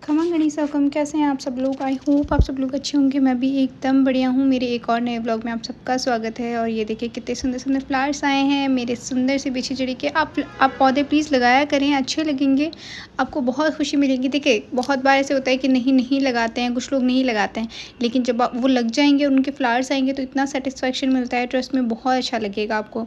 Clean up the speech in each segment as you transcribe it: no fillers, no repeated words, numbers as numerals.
खमा गणिसा कम कैसे हैं आप सब लोग। आई होप आप सब लोग अच्छे होंगे। मैं भी एकदम बढ़िया हूँ। मेरे एक और नए व्लॉग में आप सबका स्वागत है। और ये देखिए कितने सुंदर सुंदर फ्लावर्स आए हैं मेरे सुंदर से बिछी चढ़ी के। आप पौधे प्लीज़ लगाया करें, अच्छे लगेंगे, आपको बहुत खुशी मिलेगी। देखिए बहुत बार ऐसे होता है कि नहीं लगाते हैं, कुछ लोग नहीं लगाते हैं, लेकिन जब वो लग जाएंगे और उनके फ्लावर्स आएंगे तो इतना सेटिस्फेक्शन मिलता है, ट्रस्ट में बहुत अच्छा लगेगा आपको।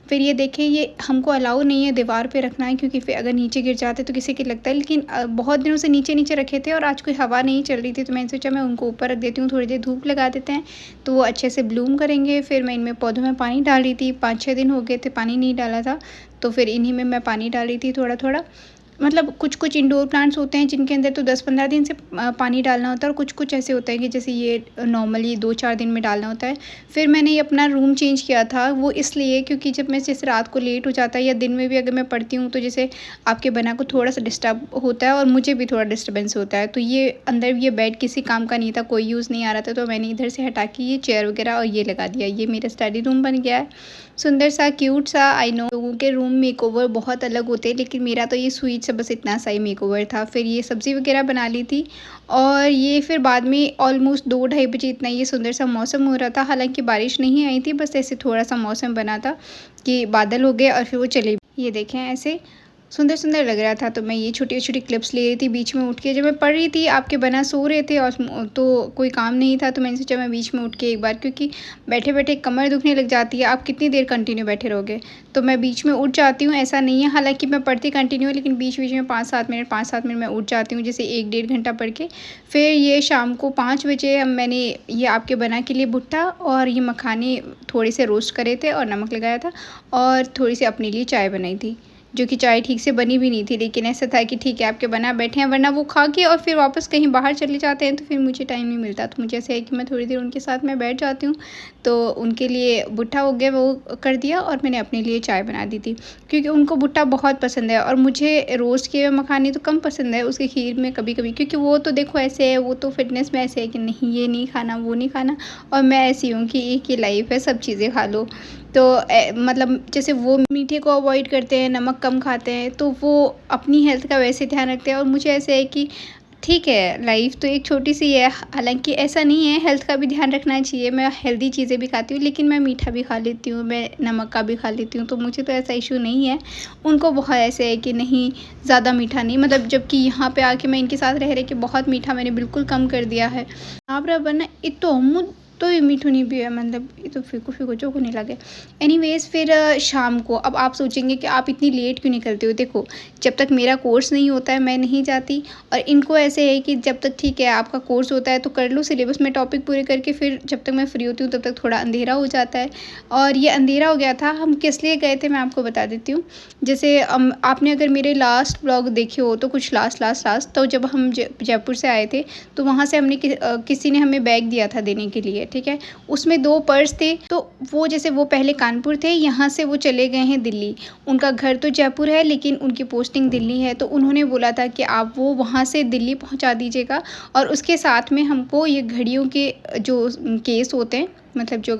फिर ये देखिए ये हमको अलाउ नहीं है दीवार पे रखना है, क्योंकि फिर अगर नीचे गिर जाते तो किसी के लगता है। लेकिन बहुत दिनों से नीचे रखे थे और आज कोई हवा नहीं चल रही थी, तो मैंने सोचा मैं उनको ऊपर रख देती हूँ, थोड़ी देर धूप लगा देते हैं तो वो अच्छे से ब्लूम करेंगे। फिर मैं इनमें पौधों में पानी डाल रही थी, 5-6 दिन हो गए थे पानी नहीं डाला था, तो फिर इन्हीं में मैं पानी डाल रही थी थोड़ा थोड़ा। मतलब कुछ इंडोर प्लांट्स होते हैं जिनके अंदर तो 10-15 दिन से पानी डालना होता है, और कुछ ऐसे होते हैं कि जैसे ये नॉर्मली 2-4 दिन में डालना होता है। फिर मैंने ये अपना रूम चेंज किया था, वो इसलिए क्योंकि जब मैं जैसे रात को लेट हो जाता है या दिन में भी अगर मैं पढ़ती हूँ तो जैसे आपके बना को थोड़ा सा डिस्टर्ब होता है और मुझे भी थोड़ा डिस्टर्बेंस होता है। तो ये अंदर ये बेड किसी काम का नहीं था, कोई यूज़ नहीं आ रहा था, तो मैंने इधर से हटा के ये चेयर वगैरह और ये लगा दिया। ये मेरा स्टडी रूम बन गया है, सुंदर सा क्यूट सा। आई नो लोगों के रूम मेकओवर बहुत अलग होते हैं, लेकिन मेरा तो ये स्वीट सा बस इतना सा ही मेकओवर था। फिर ये सब्ज़ी वगैरह बना ली थी, और ये फिर बाद में ऑलमोस्ट 2-2:30 बजे इतना ये सुंदर सा मौसम हो रहा था। हालांकि बारिश नहीं आई थी, बस ऐसे थोड़ा सा मौसम बना था कि बादल हो गए और फिर वो चले। ये देखें ऐसे सुंदर सुंदर लग रहा था। तो मैं ये छोटी छोटी क्लिप्स ले रही थी बीच में उठ के, जब मैं पढ़ रही थी आपके बना सो रहे थे और तो कोई काम नहीं था, तो मैंने सोचा मैं बीच में उठ के एक बार, क्योंकि बैठे बैठे कमर दुखने लग जाती है, आप कितनी देर कंटिन्यू बैठे रहोगे, तो मैं बीच में उठ जाती हूँ। ऐसा नहीं है, हालांकि मैं पढ़ती कंटिन्यू, लेकिन बीच बीच में 5-7 मिनट मैं उठ जाती हूँ, जैसे 1-1.5 घंटा पढ़ के। फिर ये शाम को 5 बजे मैंने ये आपके बना के लिए भुट्टा और ये मखाने थोड़े से रोस्ट करे थे और नमक लगाया था, और थोड़ी सी अपने लिए चाय बनाई थी, जो कि चाय ठीक से बनी भी नहीं थी, लेकिन ऐसा था कि ठीक है आपके बना बैठे हैं, वरना वो खा के और फिर वापस कहीं बाहर चले जाते हैं तो फिर मुझे टाइम नहीं मिलता। तो मुझे ऐसा है कि मैं थोड़ी देर उनके साथ मैं बैठ जाती हूँ, तो उनके लिए भुट्टा हो गया वो कर दिया, और मैंने अपने लिए चाय बना दी थी, क्योंकि उनको भुट्टा बहुत पसंद है और मुझे रोस्ट किए हुए मखाने तो कम पसंद है उसके खीर में कभी कभी, क्योंकि वो तो देखो ऐसे है, वो तो फिटनेस में ऐसे है कि नहीं ये नहीं खाना वो नहीं खाना, और मैं ऐसी हूँ कि एक ही लाइफ है, सब चीज़ें खा लो। तो मतलब जैसे वो मीठे को अवॉइड करते हैं, नमक कम खाते हैं, तो वो अपनी हेल्थ का वैसे ध्यान रखते हैं, और मुझे ऐसे है कि ठीक है लाइफ तो एक छोटी सी है। हालांकि ऐसा नहीं है, हेल्थ का भी ध्यान रखना चाहिए। मैं हेल्दी चीज़ें भी खाती हूँ, लेकिन मैं मीठा भी खा लेती हूँ, मैं नमक का भी खा लेती हूँ, तो मुझे तो ऐसा इशू नहीं है। उनको बहुत ऐसे है कि नहीं ज़्यादा मीठा नहीं, मतलब जबकि यहाँ पे आके मैं इनके साथ रह रहे कि बहुत मीठा मैंने बिल्कुल कम कर दिया है। आप वरना इतो तो ये मीठू नहीं भी है, मतलब ये तो फीको फीको चोखो नहीं लगे। एनीवेज फिर शाम को अब आप सोचेंगे कि आप इतनी लेट क्यों निकलते हो। देखो जब तक मेरा कोर्स नहीं होता है मैं नहीं जाती, और इनको ऐसे है कि जब तक ठीक है आपका कोर्स होता है तो कर लो सिलेबस में टॉपिक पूरे करके, फिर जब तक मैं फ्री होती हूँ तब तक थोड़ा अंधेरा हो जाता है। और ये अंधेरा हो गया था, हम किस लिए गए थे मैं आपको बता देती हूँ। जैसे आपने अगर मेरे लास्ट ब्लॉग देखे हो तो कुछ लास्ट तो जब हम जयपुर से आए थे, तो वहाँ से हमने किसी ने हमें बैग दिया था देने के लिए, ठीक है। उसमें 2 पर्स थे, तो वो जैसे वो पहले कानपुर थे, यहाँ से वो चले गए हैं दिल्ली। उनका घर तो जयपुर है लेकिन उनकी पोस्टिंग दिल्ली है, तो उन्होंने बोला था कि आप वो वहाँ से दिल्ली पहुँचा दीजिएगा, और उसके साथ में हमको ये घड़ियों के जो केस होते हैं, मतलब जो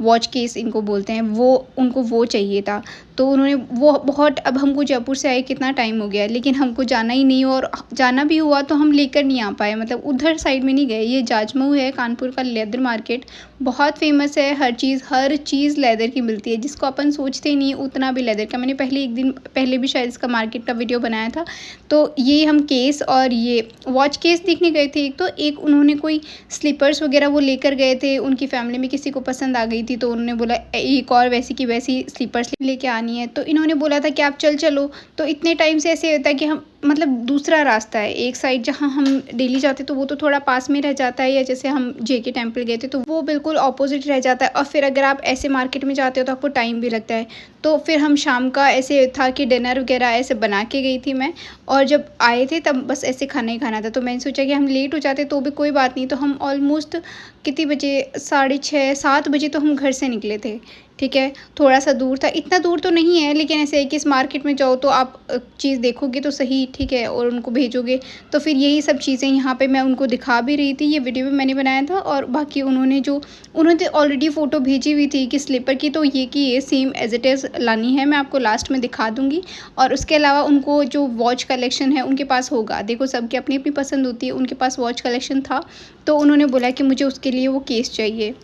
वॉच केस इनको बोलते हैं, वो उनको वो चाहिए था। तो उन्होंने वो बहुत, अब हमको जयपुर से आए कितना टाइम हो गया, लेकिन हमको जाना ही नहीं, और जाना भी हुआ तो हम लेकर नहीं आ पाए, मतलब उधर साइड में नहीं गए। ये जाजमऊ है कानपुर का लेदर मार्केट, बहुत फेमस है। हर चीज़ लेदर की मिलती है, जिसको अपन सोचते ही नहीं उतना भी लेदर का। मैंने पहले एक दिन पहले भी शायद इसका मार्केट का वीडियो बनाया था। तो ये हम केस और ये वॉच केस देखने गए थे, एक उन्होंने कोई स्लीपर्स वगैरह वो लेकर गए थे, उनकी फैमिली में किसी को पसंद आ गई थी, तो उन्होंने बोला एक और वैसी की वैसी स्लीपर्स लेके आनी है, तो इन्होंने बोला था कि आप चलो। तो इतने टाइम से ऐसे होता है कि हम, मतलब दूसरा रास्ता है, एक साइड जहाँ हम डेली जाते तो वो तो थोड़ा पास में रह जाता है, या जैसे हम जेके टेम्पल गए थे तो वो बिल्कुल ऑपोजिट रह जाता है, और फिर अगर आप ऐसे मार्केट में जाते हो तो आपको टाइम भी लगता है। तो फिर हम शाम का ऐसे था कि डिनर वगैरह ऐसे बना के गई थी मैं, और जब आए थे तब बस ऐसे खाना ही खाना था, तो मैंने सोचा कि हम लेट हो जाते तो भी कोई बात नहीं। तो हम ऑलमोस्ट कितने बजे, 6:30-7 बजे तो हम घर से निकले थे, ठीक है। थोड़ा सा दूर था, इतना दूर तो नहीं है, लेकिन ऐसे है कि इस मार्केट में जाओ तो आप चीज़ देखोगे तो सही, ठीक है, और उनको भेजोगे। तो फिर यही सब चीज़ें यहाँ पे मैं उनको दिखा भी रही थी, ये वीडियो भी मैंने बनाया था, और बाकी उन्होंने ऑलरेडी फ़ोटो भेजी हुई थी कि स्लीपर की, तो ये कि ये सेम एज इट इज़ लानी है, मैं आपको लास्ट में दिखा दूँगी। और उसके अलावा उनको जो वॉच का कलेक्शन है उनके पास होगा। देखो सबकी अपनी अपनी पसंद होती है, उनके पास वॉच कलेक्शन था तो उन्होंने बोला कि मुझे उसके लिए वो केस चाहिए।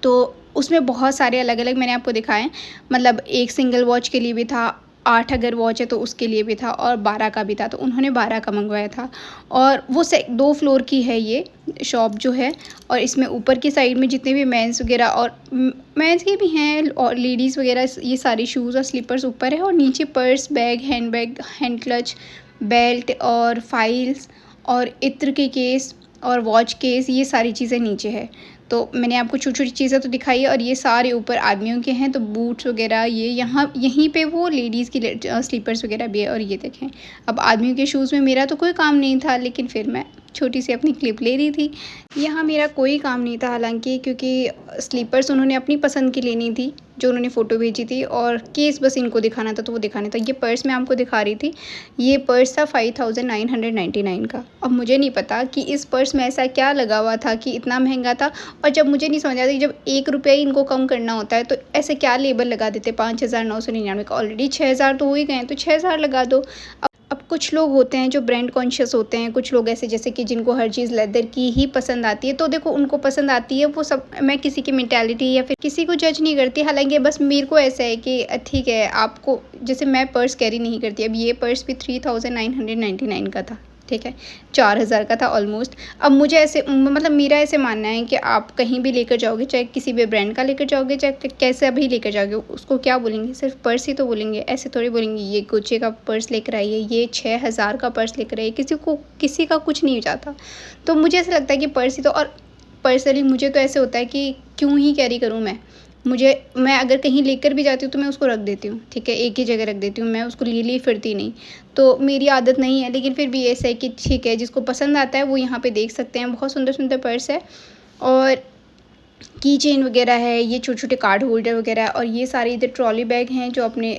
तो उसमें बहुत सारे अलग-अलग मैंने आपको दिखाए, मतलब एक सिंगल वॉच के लिए भी था, 8 अगर वॉच है तो उसके लिए भी था और 12 का भी था, तो उन्होंने 12 का मँगवाया था। और वो 2 फ्लोर की है ये शॉप जो है, और इसमें ऊपर की साइड में जितने भी मेंस वगैरह और मेंस के भी हैं और लेडीज़ वगैरह, ये सारी शूज़ और स्लीपर्स ऊपर है, और नीचे purse, bag, hand clutch, belt और फाइल्स और इत्र के केस और वॉच केस, ये सारी चीज़ें नीचे है। तो मैंने आपको छोटी-छोटी चीज़ें तो दिखाई है, और ये सारे ऊपर आदमियों के हैं, तो बूट्स वगैरह ये यहाँ यहीं पे वो लेडीज़ की स्लीपर्स वगैरह भी है। और ये देखें, अब आदमियों के शूज़ में मेरा तो कोई काम नहीं था, लेकिन फिर मैं छोटी सी अपनी क्लिप ले रही थी। यहाँ मेरा कोई काम नहीं था हालाँकि, क्योंकि स्लीपर्स उन्होंने अपनी पसंद की लेनी थी, जो उन्होंने फ़ोटो भेजी थी, और केस बस इनको दिखाना था तो वो दिखाना था। ये पर्स मैं आपको दिखा रही थी, ये पर्स था 5999 का। अब मुझे नहीं पता कि इस पर्स में ऐसा क्या लगा हुआ था कि इतना महँगा था, और जब मुझे नहीं समझ आता कि जब 1 रुपया ही इनको कम करना होता है तो ऐसे क्या लेबल लगा देते 5999 का, ऑलरेडी 6000 तो हो ही गए हैं, तो 6000 लगा दो। अब कुछ लोग होते हैं जो ब्रांड कॉन्शियस होते हैं, कुछ लोग ऐसे जैसे कि जिनको हर चीज़ लेदर की ही पसंद आती है, तो देखो उनको पसंद आती है वो सब। मैं किसी की मेंटालिटी या फिर किसी को जज नहीं करती, हालांकि बस मेरे को ऐसा है कि ठीक है, आपको जैसे मैं पर्स कैरी नहीं करती, अब ये पर्स भी 3999 का था, ठीक है, 4000 का था ऑलमोस्ट। अब मुझे ऐसे मतलब मेरा ऐसे मानना है कि आप कहीं भी लेकर जाओगे, चाहे किसी भी ब्रांड का लेकर जाओगे, चाहे कैसा भी लेकर जाओगे, उसको क्या बोलेंगे, सिर्फ पर्स ही तो बोलेंगे। ऐसे थोड़ी बोलेंगे ये गुच्चे का पर्स लेकर आई है, ये 6000 का पर्स लेकर आई है, किसी का कुछ नहीं जाता। तो मुझे ऐसा लगता है कि पर्स ही तो, और पर्सनली मुझे तो ऐसे होता है कि क्यों ही कैरी करूँ मैं अगर कहीं लेकर भी जाती हूँ तो मैं उसको रख देती हूँ, ठीक है, एक ही जगह रख देती हूँ, मैं उसको लिए फिरती नहीं। तो मेरी आदत नहीं है, लेकिन फिर भी ऐसा है कि ठीक है, जिसको पसंद आता है वो यहाँ पे देख सकते हैं। बहुत सुंदर पर्स है, और की चेन वगैरह है, ये छोटे-छोटे कार्ड होल्डर वगैरह, और ये सारे इधर ट्रॉली बैग हैं जो अपने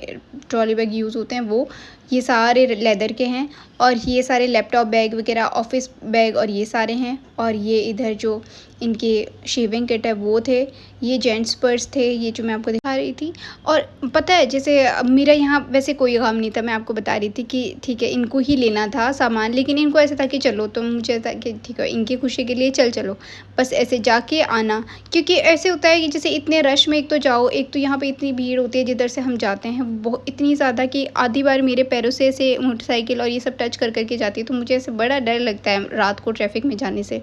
ट्रॉली बैग यूज़ होते हैं वो, ये सारे लेदर के हैं। और ये सारे लैपटॉप बैग वगैरह, ऑफिस बैग, और ये सारे हैं। और ये इधर जो इनके शेविंग किट है वो थे, ये जेंट्स पर्स थे, ये जो मैं आपको दिखा रही थी। और पता है, जैसे अब मेरा यहाँ वैसे कोई काम नहीं था, मैं आपको बता रही थी कि ठीक है इनको ही लेना था सामान, लेकिन इनको ऐसा था कि चलो, तो मुझे था कि ठीक है इनकी खुशी के लिए चलो, बस ऐसे जाके आना। क्योंकि ऐसे होता है कि जैसे इतने रश में एक तो जाओ, एक तो यहाँ पे इतनी भीड़ होती है जिधर से हम जाते हैं, वो इतनी ज़्यादा कि आधी बार मेरे पैरों से ऐसे मोटरसाइकिल और ये सब टच कर करके जाती है, तो मुझे ऐसे बड़ा डर लगता है रात को ट्रैफिक में जाने से।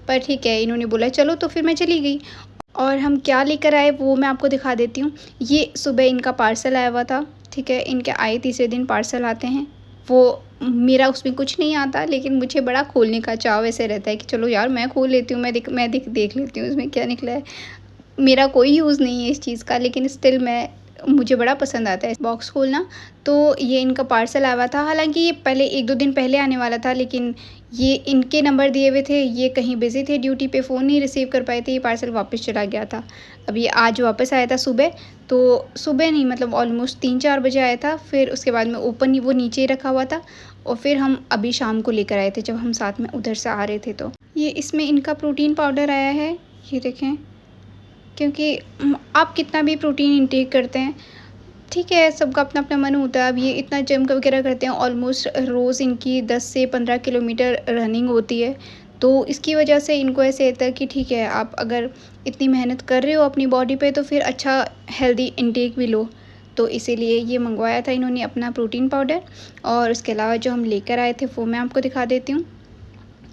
पर ठीक है, इन्होंने बोला चलो, तो फिर मैं चली गई। और हम क्या लेकर आए वो मैं आपको दिखा देती हूँ। ये सुबह इनका पार्सल आया हुआ था, ठीक है, इनके आए तीसरे दिन पार्सल आते हैं। वो मेरा उसमें कुछ नहीं आता, लेकिन मुझे बड़ा खोलने का चाव ऐसे रहता है कि चलो यार मैं खोल लेती हूँ, मैं देख लेती हूँ इसमें क्या निकला है। मेरा कोई यूज़ नहीं है इस चीज़ का, लेकिन स्टिल मुझे बड़ा पसंद आता है बॉक्स खोलना। तो ये इनका पार्सल आया हुआ था, हालांकि ये पहले 1-2 दिन पहले आने वाला था, लेकिन ये इनके नंबर दिए हुए थे, ये कहीं बिज़ी थे ड्यूटी पे, फ़ोन नहीं रिसीव कर पाए थे, ये पार्सल वापस चला गया था। अब ये आज वापस आया था सुबह, तो सुबह नहीं मतलब ऑलमोस्ट 3-4 बजे आया था। फिर उसके बाद में ओपन ही वो नीचे ही रखा हुआ था, और फिर हम अभी शाम को लेकर आए थे जब हम साथ में उधर से आ रहे थे। तो ये इसमें इनका प्रोटीन पाउडर आया है, ये देखें। क्योंकि आप कितना भी प्रोटीन इंटेक करते हैं, ठीक है, सबका अपना-अपना मन होता है। अब ये इतना जिम वगैरह करते हैं, ऑलमोस्ट रोज़ इनकी 10 से 15 किलोमीटर रनिंग होती है। तो इसकी वजह से इनको ऐसे रहता है कि ठीक है, आप अगर इतनी मेहनत कर रहे हो अपनी बॉडी पे, तो फिर अच्छा हेल्दी इंटेक भी लो। तो इसीलिए ये मंगवाया था इन्होंने अपना प्रोटीन पाउडर। और उसके अलावा जो हम लेकर आए थे वो मैं आपको दिखा देती हूँ।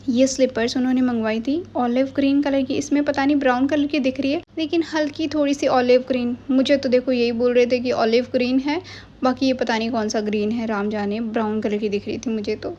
ये स्लीपर्स उन्होंने मंगवाई थी ऑलिव ग्रीन कलर की, इसमें पता नहीं ब्राउन कलर की दिख रही है, लेकिन हल्की थोड़ी सी ऑलिव ग्रीन। मुझे तो देखो यही बोल रहे थे कि ऑलिव ग्रीन है, बाकी ये पता नहीं कौन सा ग्रीन है, राम जाने। ब्राउन कलर की दिख रही थी मुझे तो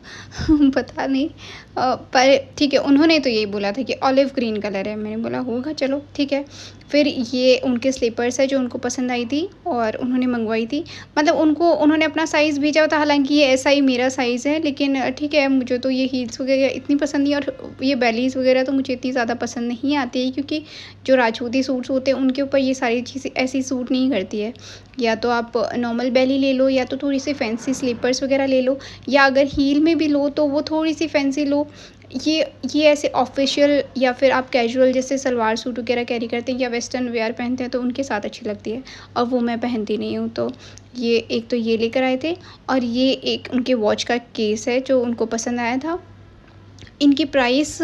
पता नहीं। पर ठीक है, उन्होंने तो यही बोला था कि ऑलिव ग्रीन कलर है, मैंने बोला होगा, चलो ठीक है। फिर ये उनके स्लीपर्स है जो उनको पसंद आई थी और उन्होंने मंगवाई थी। मतलब उन्होंने अपना साइज़ भेजा था, हालांकि ये ऐसा ही मेरा साइज़ है, लेकिन ठीक है, मुझे तो ये हील्स वगैरह इतनी पसंद नहीं, और ये बेलीज़ वगैरह तो मुझे इतनी ज़्यादा पसंद नहीं आती है, क्योंकि जो राजपूती सूट्स होते हैं उनके ऊपर ये सारी चीज़ें ऐसी सूट नहीं करती है। या तो आप नॉर्मल बेली वाली ले लो या तो थोड़ी सी फैंसी स्लीपर्स वगैरह ले लो, या अगर हील में भी लो तो वो थोड़ी सी फैंसी लो। ये ऐसे ऑफिशियल या फिर आप कैजुअल जैसे सलवार सूट वगैरह कैरी करते हैं या वेस्टर्न वेयर पहनते हैं तो उनके साथ अच्छी लगती है, और वो मैं पहनती नहीं हूँ। तो ये एक तो ये लेकर आए थे, और ये एक उनके वॉच का केस है जो उनको पसंद आया था। इनकी प्राइस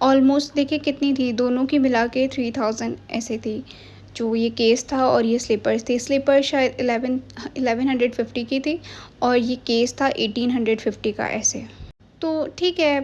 ऑलमोस्ट देखिए कितनी थी, दोनों की मिला के 3000 ऐसे थी। जो ये केस था और ये स्लीपर्स थी, स्लीपर शायद 1150 की थी और ये केस था 1850 का ऐसे। तो ठीक है,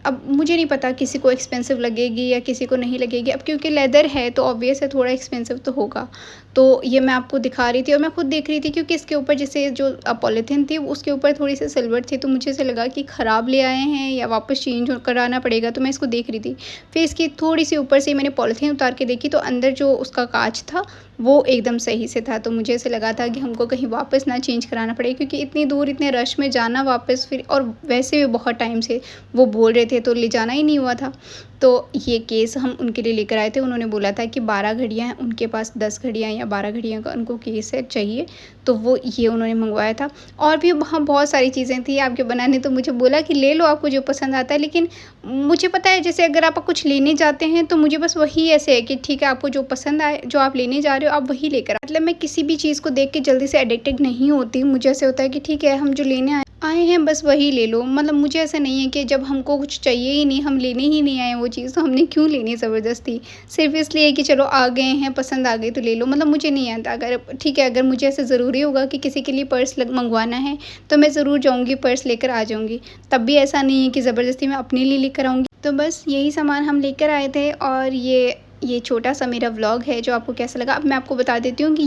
अब मुझे नहीं पता किसी को एक्सपेंसिव लगेगी या किसी को नहीं लगेगी। अब क्योंकि लेदर है तो ऑब्वियस है थोड़ा एक्सपेंसिव तो होगा। तो ये मैं आपको दिखा रही थी और मैं खुद देख रही थी क्योंकि इसके ऊपर जैसे जो पॉलीथीन थी उसके ऊपर थोड़ी सी सिल्वर थी, तो मुझे ऐसे लगा कि ख़राब ले आए हैं या वापस चेंज कराना पड़ेगा, तो मैं इसको देख रही थी। फिर इसकी थोड़ी सी ऊपर से मैंने पॉलीथीन उतार के देखी तो अंदर जो उसका कांच था वो एकदम सही से था। तो मुझे ऐसे लगा था कि हमको कहीं वापस ना चेंज कराना पड़े, क्योंकि इतनी दूर इतने रश में जाना वापस, फिर और वैसे भी बहुत टाइम से वो बोल रहे थे तो ले जाना ही नहीं हुआ था। तो ये केस हम उनके लिए लेकर आए थे। उन्होंने बोला था कि 12 घड़ियाँ हैं उनके पास, 10 घड़ियाँ या 12 घड़ियाँ का उनको केस है चाहिए, तो वो ये उन्होंने मंगवाया था। और भी वहाँ बहुत सारी चीज़ें थी आपके बनाने, तो मुझे बोला कि ले लो आपको जो पसंद आता है। लेकिन मुझे पता है जैसे अगर आप कुछ लेने जाते हैं तो मुझे बस वही ऐसे है कि ठीक है आपको जो पसंद आए, जो आप लेने जा रहे हो आप वही लेकर मतलब मैं किसी भी चीज़ को देख के जल्दी से एडिक्टेड नहीं होती। मुझे ऐसे होता है कि ठीक है हम जो लेने आए हैं बस वही ले लो। मतलब मुझे ऐसा नहीं है कि जब हमको कुछ चाहिए ही नहीं, हम लेने ही नहीं आए वो चीज़, तो हमने क्यों लेनी ज़बरदस्ती, सिर्फ़ इसलिए कि चलो आ गए हैं, पसंद आ गई तो ले लो। मतलब मुझे नहीं आता। अगर ठीक है, अगर मुझे ऐसे ज़रूरी होगा कि किसी के लिए पर्स मंगवाना है तो मैं ज़रूर जाऊँगी, पर्स लेकर आ जाऊँगी। तब भी ऐसा नहीं है कि ज़बरदस्ती मैं अपने लिए लेकर आऊँगी। तो बस यही सामान हम लेकर आए थे, और ये छोटा सा मेरा व्लॉग है जो आपको कैसा लगा। अब मैं आपको बता देती हूँ कि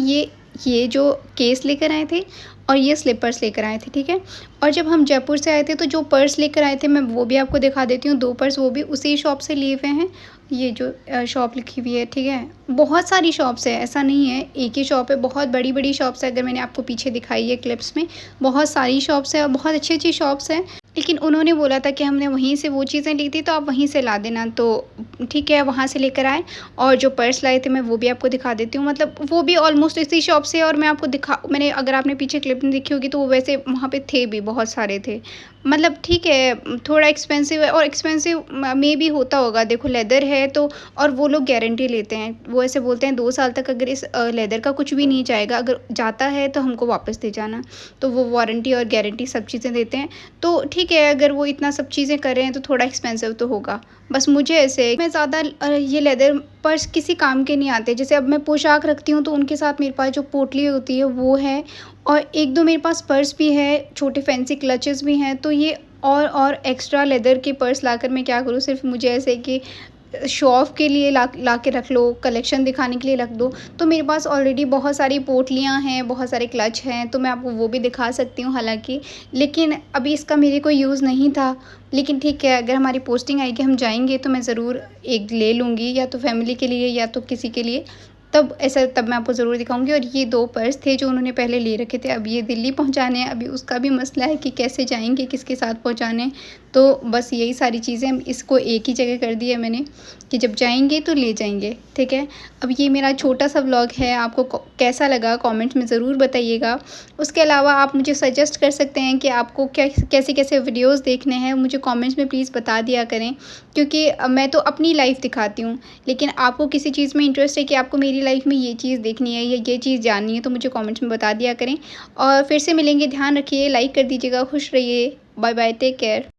ये जो केस लेकर आए थे और ये स्लीपर्स लेकर आए थे, ठीक है। और जब हम जयपुर से आए थे तो जो पर्स लेकर आए थे मैं वो भी आपको दिखा देती हूँ। 2 पर्स वो भी उसी शॉप से लिए हुए हैं। ये जो शॉप लिखी हुई है, ठीक है। बहुत सारी शॉप्स है, ऐसा नहीं है एक ही शॉप है, बहुत बड़ी-बड़ी शॉप्स है। अगर मैंने आपको पीछे दिखाई है क्लिप्स में, बहुत सारी शॉप्स है और बहुत अच्छी-अच्छी शॉप्स हैं। लेकिन उन्होंने बोला था कि हमने वहीं से वो चीज़ें ली थी तो आप वहीं से ला देना, तो ठीक है वहाँ से लेकर आए। और जो पर्स लाए थे मैं वो भी आपको दिखा देती हूँ। मतलब वो भी ऑलमोस्ट इसी शॉप से, और मैं आपको मैंने अगर आपने पीछे क्लिप में देखी होगी तो वो वैसे वहाँ पे थे भी, बहुत सारे थे। मतलब ठीक है थोड़ा एक्सपेंसिव है, और एक्सपेंसिव में भी होता होगा, देखो लेदर है तो। और वो लोग गारंटी लेते हैं, वो ऐसे बोलते हैं 2 साल तक अगर इस लेदर का कुछ भी नहीं जाएगा, अगर जाता है तो हमको वापस दे जाना। तो वो वारंटी और गारंटी सब चीज़ें देते हैं। तो ठीक है, अगर वो इतना सब चीज़ें कर रहे हैं तो थोड़ा एक्सपेंसिव तो होगा। बस मुझे ऐसे मैं ज़्यादा ये लेदर पर्स किसी काम के नहीं आते। जैसे अब मैं पोशाक रखती हूँ तो उनके साथ मेरे पास जो पोटली होती है वो है, और 1-2 मेरे पास पर्स भी है, छोटे फैंसी क्लचेस भी हैं। तो ये और एक्स्ट्रा लेदर के पर्स लाकर मैं क्या करूँ, सिर्फ़ मुझे ऐसे कि शो ऑफ के लिए ला के रख लो, कलेक्शन दिखाने के लिए रख दो। तो मेरे पास ऑलरेडी बहुत सारी पोटलियाँ हैं, बहुत सारे क्लच हैं, तो मैं आपको वो भी दिखा सकती हूँ हालाँकि। लेकिन अभी इसका मेरे कोई यूज़ नहीं था। लेकिन ठीक है, अगर हमारी पोस्टिंग आएगी, हम जाएँगे तो मैं ज़रूर एक ले लूँगी, या तो फैमिली के लिए या तो किसी के लिए। तब मैं आपको ज़रूर दिखाऊँगी। और ये 2 पर्स थे जो उन्होंने पहले ले रखे थे, अब ये दिल्ली पहुँचाने हैं, अभी उसका भी मसला है कि कैसे जाएँगे, किसके साथ पहुँचाने हैं। तो बस यही सारी चीज़ें, इसको एक ही जगह कर दिया मैंने कि जब जाएँगे तो ले जाएँगे, ठीक है। अब ये मेरा छोटा-सा व्लॉग है, आपको कैसा लगा कमेंट्स में ज़रूर बताइएगा। उसके अलावा आप मुझे सजेस्ट कर सकते हैं कि आपको कैसे-कैसे वीडियोज़ देखने हैं, मुझे कमेंट्स में प्लीज़ बता दिया करें। क्योंकि मैं तो अपनी लाइफ़ दिखाती हूँ, लेकिन आपको किसी चीज़ में इंटरेस्ट है कि आपको मेरी लाइफ़ में ये चीज़ देखनी है या ये चीज़ जाननी है, तो मुझे कमेंट्स में बता दिया करें। और फिर से मिलेंगे, ध्यान रखिए, लाइक कर दीजिएगा, खुश रहिए। Bye bye, take care.